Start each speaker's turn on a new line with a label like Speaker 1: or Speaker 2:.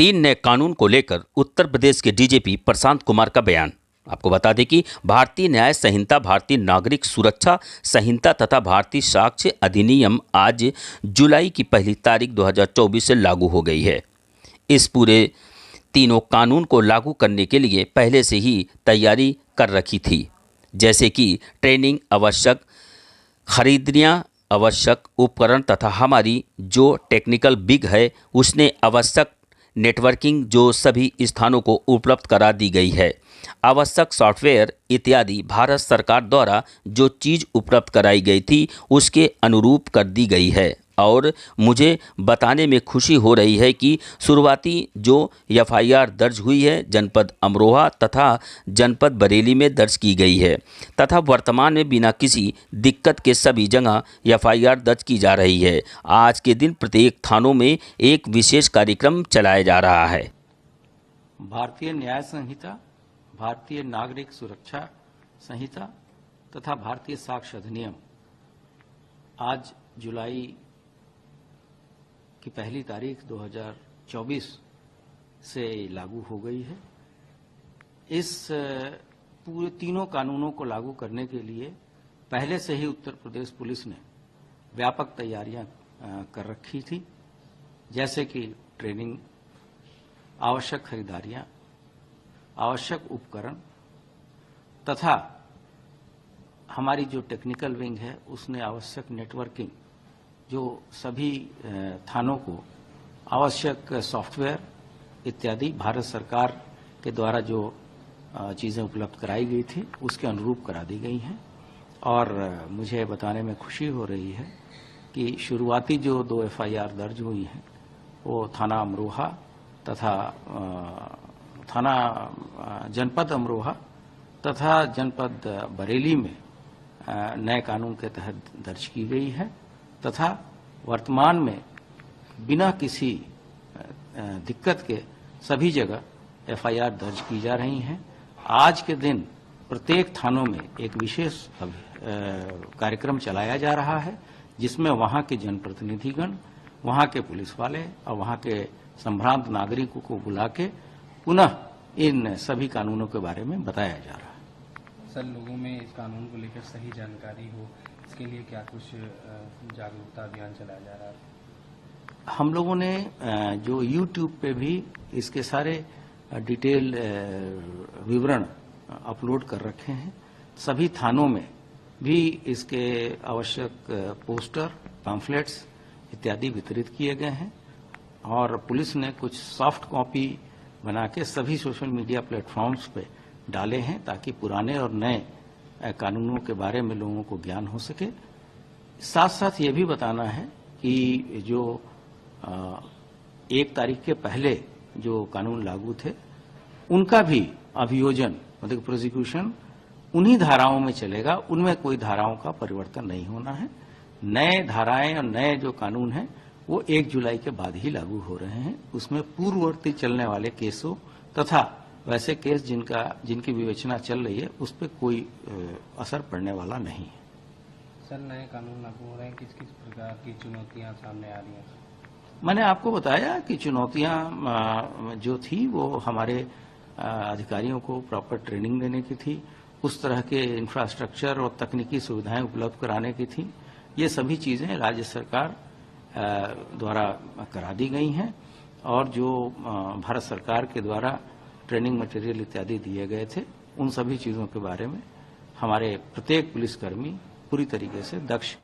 Speaker 1: 3 नए कानून को लेकर उत्तर प्रदेश के डीजीपी प्रशांत कुमार का बयान। आपको बता दें कि भारतीय न्याय संहिता, भारतीय नागरिक सुरक्षा संहिता तथा भारतीय साक्ष्य अधिनियम आज जुलाई की पहली तारीख 2024 से लागू हो गई है। इस पूरे तीनों कानून को लागू करने के लिए पहले से ही तैयारी कर रखी थी, जैसे कि ट्रेनिंग आवश्यक, खरीदनियाँ आवश्यक उपकरण तथा हमारी जो टेक्निकल बिग है उसने आवश्यक नेटवर्किंग जो सभी स्थानों को उपलब्ध करा दी गई है। आवश्यक सॉफ्टवेयर इत्यादि भारत सरकार द्वारा जो चीज़ उपलब्ध कराई गई थी उसके अनुरूप कर दी गई है। और मुझे बताने में खुशी हो रही है कि शुरुआती जो एफआईआर दर्ज हुई है जनपद अमरोहा तथा जनपद बरेली में दर्ज की गई है तथा वर्तमान में बिना किसी दिक्कत के सभी जगह एफआईआर दर्ज की जा रही है। आज के दिन प्रत्येक थानों में एक विशेष कार्यक्रम चलाया जा रहा है।
Speaker 2: भारतीय न्याय संहिता, भारतीय नागरिक सुरक्षा संहिता तथा भारतीय साक्ष्य अधिनियम आज जुलाई की पहली तारीख 2024 से लागू हो गई है। इस पूरे तीनों कानूनों को लागू करने के लिए पहले से ही उत्तर प्रदेश पुलिस ने व्यापक तैयारियां कर रखी थी, जैसे कि ट्रेनिंग, आवश्यक खरीदारियां, आवश्यक उपकरण तथा हमारी जो टेक्निकल विंग है उसने आवश्यक नेटवर्किंग, जो सभी थानों को आवश्यक सॉफ्टवेयर इत्यादि भारत सरकार के द्वारा जो चीज़ें उपलब्ध कराई गई थी उसके अनुरूप करा दी गई हैं। और मुझे बताने में खुशी हो रही है कि शुरुआती जो 2 एफआईआर दर्ज हुई हैं वो थाना अमरोहा तथा थाना जनपद अमरोहा तथा जनपद बरेली में नए कानून के तहत दर्ज की गई है तथा वर्तमान में बिना किसी दिक्कत के सभी जगह एफआईआर दर्ज की जा रही हैं। आज के दिन प्रत्येक थानों में एक विशेष कार्यक्रम चलाया जा रहा है, जिसमें वहां के जनप्रतिनिधिगण, वहां के पुलिस वाले और वहां के संभ्रांत नागरिकों को बुला के पुनः इन सभी कानूनों के बारे में बताया जा रहा है।
Speaker 3: सर, लोगों में इस कानून को लेकर सही जानकारी हो, इसके लिए क्या कुछ जागरूकता अभियान चलाया जा रहा है?
Speaker 2: हम लोगों ने जो YouTube पे भी इसके सारे डिटेल विवरण अपलोड कर रखे हैं। सभी थानों में भी इसके आवश्यक पोस्टर, पैम्फलेट्स इत्यादि वितरित किए गए हैं और पुलिस ने कुछ सॉफ्ट कॉपी बना के सभी सोशल मीडिया प्लेटफॉर्म्स पे डाले हैं ताकि पुराने और नए कानूनों के बारे में लोगों को ज्ञान हो सके। साथ साथ ये भी बताना है कि जो 1 तारीख के पहले जो कानून लागू थे उनका भी अभियोजन मतलब प्रोसिक्यूशन उन्हीं धाराओं में चलेगा, उनमें कोई धाराओं का परिवर्तन नहीं होना है। नए धाराएं और नए जो कानून हैं वो 1 जुलाई के बाद ही लागू हो रहे हैं। उसमें पूर्ववर्ती चलने वाले केसों तथा वैसे केस जिनकी विवेचना चल रही है उस पर कोई असर पड़ने वाला नहीं है।
Speaker 3: सर, नए कानून लागू हो रहे हैं, किस किस प्रकार की चुनौतियां सामने आ रही हैं?
Speaker 2: मैंने आपको बताया कि चुनौतियां जो थी वो हमारे अधिकारियों को प्रॉपर ट्रेनिंग देने की थी, उस तरह के इंफ्रास्ट्रक्चर और तकनीकी सुविधाएं उपलब्ध कराने की थी। ये सभी चीजें राज्य सरकार द्वारा करा दी गई हैं और जो भारत सरकार के द्वारा ट्रेनिंग मटेरियल इत्यादि दिए गए थे उन सभी चीजों के बारे में हमारे प्रत्येक पुलिसकर्मी पूरी तरीके से दक्ष